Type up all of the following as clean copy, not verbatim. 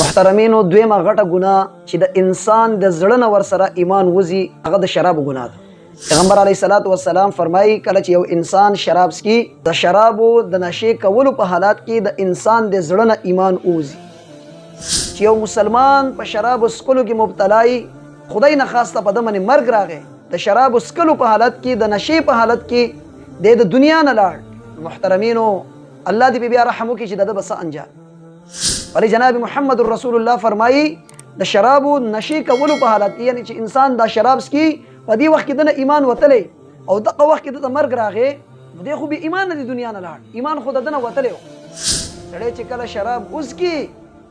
محترمینو دویمه غټه ګناه چې د انسان د زړه نه ورسره ایمان وځي هغه د شرابو ګناه ده. پیغمبر علیه الصلاۃ والسلام فرمایي کله چې یو انسان شراب څکي د شرابو د نشې کولو په حالات کې د انسان د زړه نه ایمان وځي. چې یو مسلمان په شرابو څکلو کې مبتلا وي، خدای نه خواسته په ده باندې مرګ راغی، د شرابو څکلو په حالت کې د نشې په حالت کې د دنیا نه لاړ، محترمینو الله دې بیا رحم وکړي چې د ده به څه انجام. ولی جناب محمد رسول الله فرمایي د شرابو نشې کولو په حالت کې، یعنی چې انسان دا شراب څکي په دې وخت کې دنه ایمان وتلی او دغه وخت کې دته مرګ راغی، نو دی خو بې ایمان نه د دنیا نه لاړ، ایمان خو د دنه وتلی و. سړی چې کله شراب وڅکي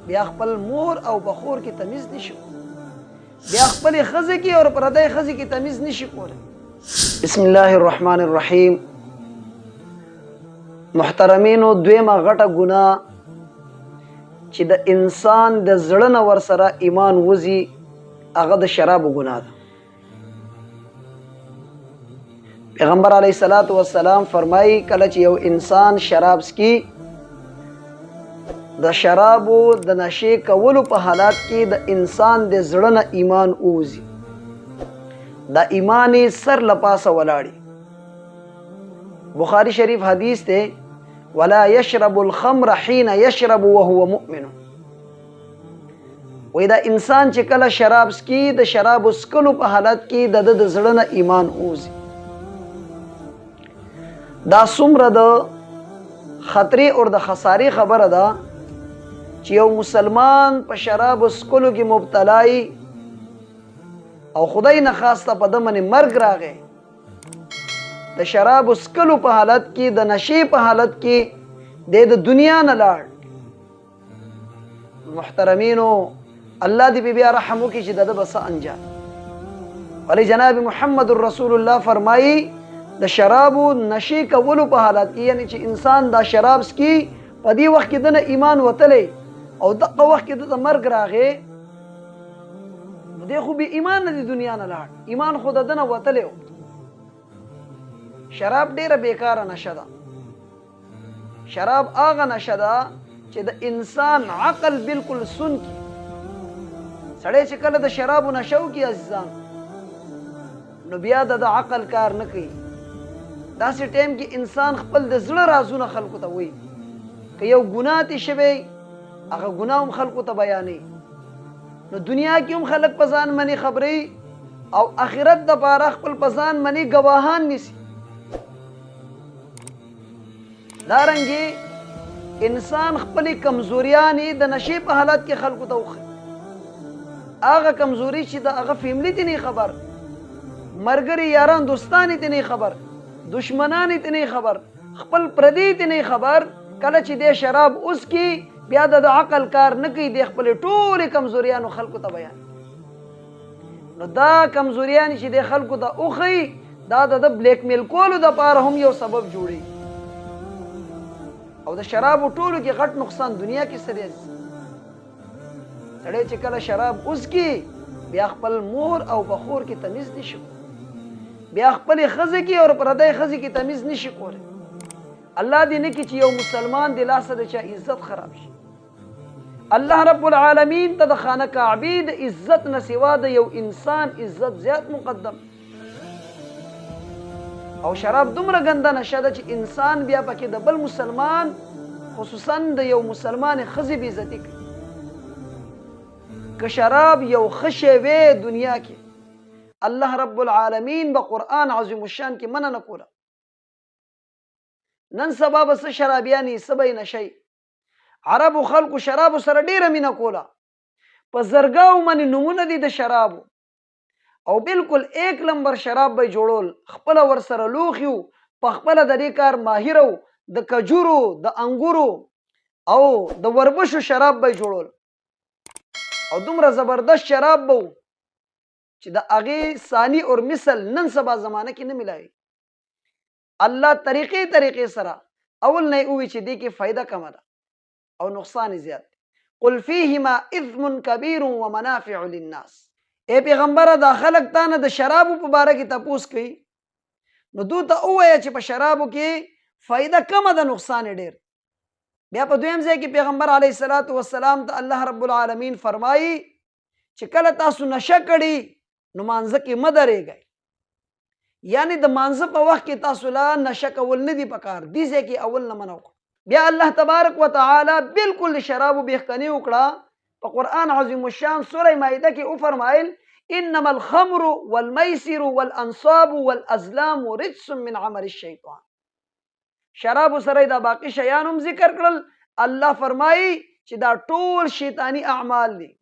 بیا خپل مور او بخور کې تمیز نشي، بیا خپلې ښځې کې او پردۍ ښځې کې تمیز نشي کولی. بسم الله الرحمن الرحیم. محترمینو دویمه غټه ګناه چې د انسان د زړه نه ورسره ایمان وځي هغه د شرابو ګناه ده. پیغمبر علیه الصلاۃ والسلام فرمایي کله چې یو انسان شراب څکي د شرابو د نشې کولو په حالات کې د انسان د زړه نه ایمان وځي، دا ایمان یې سر له پاسه ولاړي. بخاری شریف حدیث ته ولا يشرب الخمر حين يشرب وهو مؤمن. وای دا انسان چې کله شراب څکي د شرابو څکلو په حالت کې د زړه نه ایمان وځي. دا څومره د خطرې او د خسارې خبره ده چې یو مسلمان په شرابو څکلو کې مبتلا وي او خدای نه خواسته په ده باندې مرګ راغی، د شرابو څکلو په حالت کې د نشې په حالت کې د دنیا نه لاړ. محترمینو الله دې بیا رحم وکړي چې د ده به څه انجام. ولی جناب محمد رسول الله فرمایي د شرابو نشې کولو په حالت کې، یعنی چې انسان دا شراب څکي په دې وخت کې دنه ایمان وتلی او دغه وخت کې دته مرګ راغی، نو دی خو بې ایمان نه د دنیا نه لاړ، ایمان خو د دنه وتلی و. شراب ډیره بیکاره نشه ده. شراب هغه نشه ده چې د انسان عقل بالکل سن کی. سړی چې کله د شرابو نشه وکړي عزیزان، نو بیا د عقل کار نه کوي. داسې ټایم کې انسان خپل د زړه رازونه خلکو ته وایي، که یو ګناه تې شوی هغه ګناه هم خلکو ته بیانوي، نو دنیا کې هم خلک په ځان منې خبرې او آخرت دپاره خپل په ځان منې ګواهان نیسي. دارنګې انسان خپلې کمزوریانې د نشې په حالت کې خلکو ته وښيي. هغه کمزوري چې د هغه فیملي ته نه خبر، ملګري یاران دوستان ته نه خبر، دشمنان ته نه خبر، خپل پردي ته نه خبر، کله چې د شراب وڅکي بیا د عقل کار نه کوي، د خپلې ټولې کمزوریانو خلکو ته بیان. نو دا کمزوریان چې د خلکو ته وښيي دا د بلیک میل کولو دپاره هم یو سبب جوړي. او د شرابو ټولو کې غټ نقصان دنیا کې څه دی؟ سړی چې کله شراب وڅکي بیا خپل مور او بخور کې تمیز نشي، بیا خپلې ښځې کې او پردۍ ښځې کې تمیز نشي کولی. الله دې نه کړي چې یو مسلمان د لاسه د چا عزت خراب شي. الله رب العالمین ته د خانه کعبې د عزت نه سوا د یو انسان عزت زیات مقدم. او شراب دومره ګنده نشه ده چې انسان بیا پکې د بل مسلمان خصوصا د یو مسلمان ښځې بې عزتي کوي. که شراب یو ښه شی وی دنیا کې، الله رب العالمین به قرآن عظیم الشان کې منع نه کوله. نن سبا به څه شرابیانې څه به یې نشئ. عربو خلکو شرابو سره ډیره مینه کوله، په زرګاو باندې نومونه دي د شرابو، او بالکل ایک نمبر شراب به جوړول، خپله ورسره لوښي وو، په خپله د دې کار ماهر وو، د کجورو د انګورو او د وربشو شراب به جوړول، او دومره زبردست شراب به وو چې د هغې ثاني اور مثل نن سبا زمانه کې نه ملاوي. الله طریقې سره اول نه یې ووایي چې دې کې فایده کمه ده او نقصان یې زیات دی. قل فیهما اثم کبیر ومنافع للناس. ای پیغمبره دا خلک تا نه د شرابو په باره کې تپوس کوي، نو دو ته ووایه چې په شرابو کې فایده کمه ده، نقصان یې ډېر. بیا په دویم ځای کې پیغمبر علیه الصلاۃ والسلام ته الله رب العالمین فرمایي چې کله تاسو نشه کړي نو مانځه کې مه درېږئ، یعنی د مانځه په وخت کې تاسو لا نشه کول نه دي پکار، دې ځای کې اول نه منع وکړه. بیا الله تبارک وتعالی بالکل د شرابو بیخکني وکړه په قرآن عظیم الشان سوره مائده کې وفرمایل انما الخمر والمیسر والانصاب والازلام رجس من عمل الشیطان. شراب سره دا باقی شیان هم ذکر کړل، الله فرمایي چې دا ټول شیطانی اعمال دي.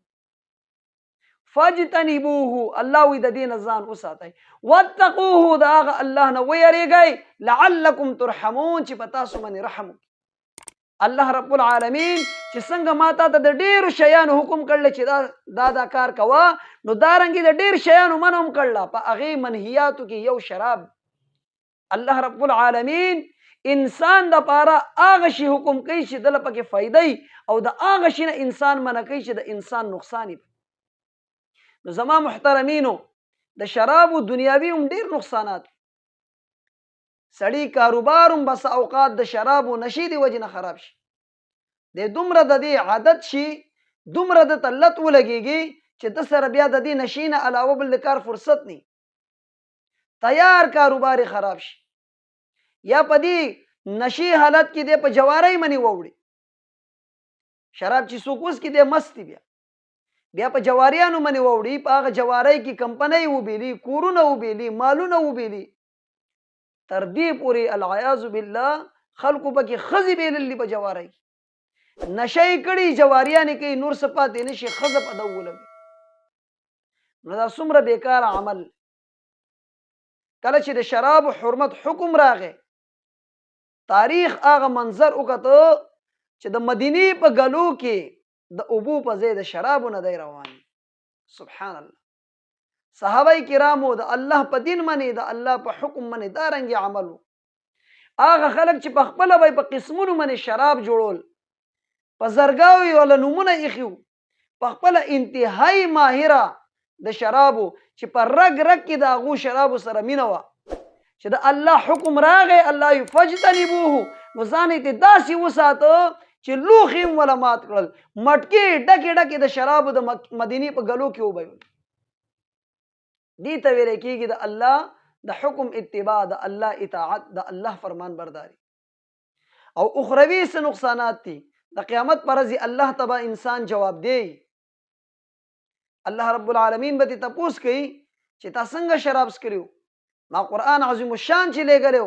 فاجتنبوه، الله وی د دین ځان وساتئ، واتقوه، دا هغه الله نه ویریږئ، لعلکم ترحمون، چې په تاسو باندې رحم وکړي. الله رب العالمین چې څنګه ماته ته د ډیرو شیانو حکم کړل چې دا کار کوه، نو دارنګې د ډیر شیانو منع هم کړل. په هغې منهیاتو کې یو شراب. الله رب العالمین انسان د پاره هغه شی حکم کوي چې دله پکې فایده او د هغه شی نه انسان منع کوي چې د انسان نقصان وي. نو زما محترمینو د شرابو دنیاوي هم ډیر نقصانات. سړی کاروبار هم بس اوقات د شرابو نشي دی وجه نه خراب شي، د دومره د دې عادت شي، دومره د تلت ولګيږي چې د سره بیا د دې نشي نه علاوه بل کار فرصت نه، تیار کاروبار خراب شي. یا په دې نشي حالت کې د په جوارۍ منی ووړي، شراب چې څوک اوس کې د مستی بیا په جواریانو منی ووړي، په هغه جوارۍ کې کمپنۍ وبېلي، کورونه وبېلي، مالونه وبېلي، تر دې پورې العیاذ بالله خلکو پکې ښځې بېللي په جوارۍ، نشه یې کړي، جواریانې کوي، نور څه پاتې نه شي، ښځه په ده ولوي. نو دا څومره بیکاره عمل. کله چې د شرابو حرمت حکم راغی، تاریخ هغه منظر وکته چې د مدینې په ګلو کې د اوبو په ځای د شرابو نه دی روان. سبحان الله. صحابه کرامو د الله په دین باندې، د الله په حکم باندې دارنګې عمل و. هغه خلک چې په خپله به په قسمونو باندې شراب جوړول، په زرګاو یې ولا نومونه ایښي وو، په خپله انتهایي ماهره د شرابو چې په رګ رګ کې د هغو شرابو سره مینه وه، چې د الله حکم راغی الله یې فجتنبوه، نو ځان یې داسې وساته چې لوښي هم ولا مات کړل، مټکې ډکې ډکې د شرابو د مدینې په ګلو کې وبهول. دې ته ویل کېږي د الله د حکم اتباع، د الله اطاعت، د الله فرمان برداری. او اخروي څه نقصانات دي، د قیامت پر ورځ الله تبا انسان جواب دی. الله رب العالمین به دې تپوس کوي چې تا څنګه شراب څکلو، ما قرآن عظیم الشان چې لېږلی،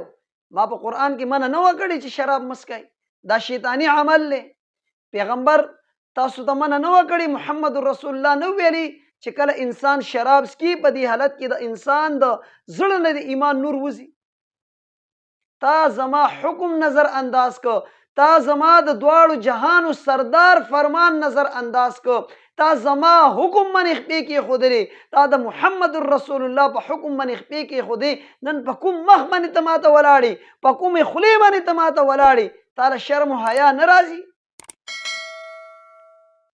ما په قرآن کې منع نه وکړې چې شراب مسکئ، دا شیطانی عمل دی. پیغمبر تاسو ته منع نه وکړې، محمد رسول الله نه ویلي چې کله انسان شراب سکي په دې حالت کې د انسان د زړه نه د ایمان نور وځي. تا زما حکم نظر انداز کو، تا زما د دواړو جهانو سردار فرمان نظر انداز کو، تا زما حکم منې خپې کې خودلې، تا د محمد رسول الله په حکم منې خپې کې خودې، نن په کوم مخ باندې ته ماته ولاړې، په کومې خولې باندې ته ماته ولاړې، تا له شرم و حیا نه راځي؟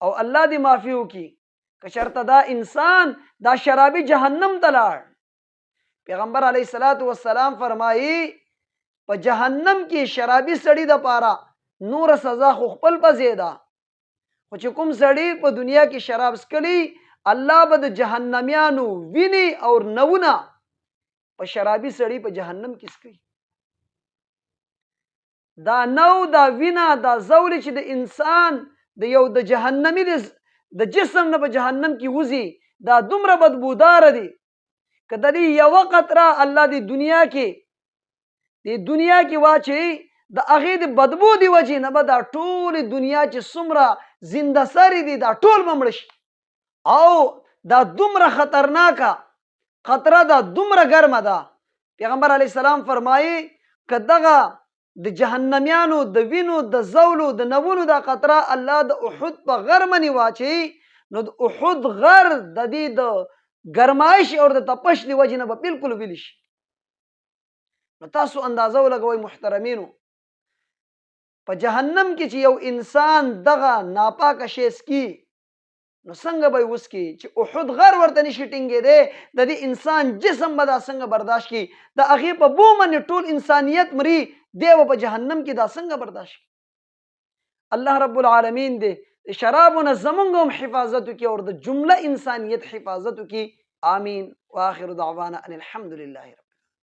او الله دې معافي وکړي که چېرته دا انسان دا شرابي جهنم ته لاړ. پیغمبر علیه الصلاۃ والسلام فرمایي په جهنم کې شرابي سړي دپاره نوره سزا خو خپل په ځای ده، خو چې کوم سړي په دنیا کې شراب څکلي، الله به د جهنمیانو وینې او نونه په شرابي سړي په جهنم کې څکوي. دا نو، دا وینه، دا زولې چې د انسان د یو د جهنمي د جسم نه په جهنم کې وځي، دا دومره بدبوداره دي که د دې یوه قطره الله د دنیا کې واچوي، د هغې د بدبو د وجې نه به دا ټولې دنیا چې څومره زنده سرې دي دا ټول به مړه شي. او دا دومره خطرناکه قطره ده، دومره ګرمه ده. پیغمبر علیه السلام فرمایي که دغه د جهنمیانو د وینو د زولو د نوونو دا قطره الله د احد په غر باندې واچوي، نو د احد غر د دې د ګرمایش او د تپش د وجې نه به بالکل ویلی شي. نو تاسو اندازه ولګوئ محترمینو، په جهنم کې چې یو انسان دغه ناپاکه شی څکي، نو څنګه به یې وڅکي چې احد غر ورته نشي ټینګېدی، د دې انسان جسم به دا څنګه برداشت کړي، د هغې په بو باندې ټول انسانیت مري، دی به په جهنم کې دا څنګه برداشت کړي؟ الله رب العالمین دې شرابونه زمونږ هم حفاظت وکړي او د جمله انسانیت حفاظت وکړي. آمین. واخر دعوانا ان الحمد لله.